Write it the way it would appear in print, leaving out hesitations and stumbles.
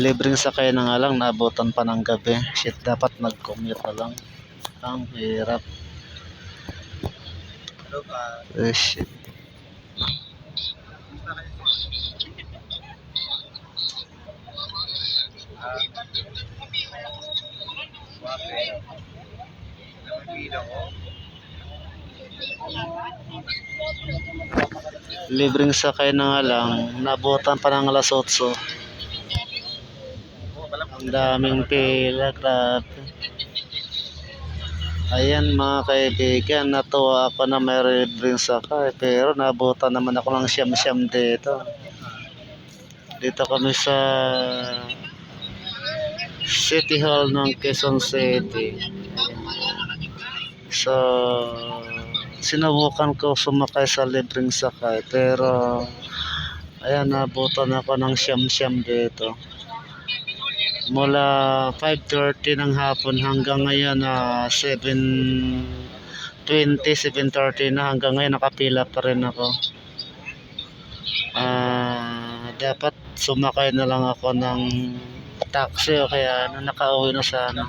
Libreng sakay na nga lang, naabutan pa ng gabi. Shit, dapat nag-commute na lang. Ang hirap. Shit. Libreng sakay na nga lang, naabutan pa ng alas 8. Ang daming pila, grabe. Ayan mga kaibigan, natuwa ako na may libreng sakay, pero naabutan naman ako ng siyam-siyam dito. Dito kami sa City Hall ng Quezon City. So, sinubukan ko sumakay sa libreng sakay, pero ayan, nabutan ako ng siyam-siyam dito. Mula 5:30 ng hapon hanggang ngayon na 7:20, 7:30 na, hanggang ngayon nakapila pa rin ako. Dapat sumakay na lang ako ng taxi o kaya nakauwi na sana.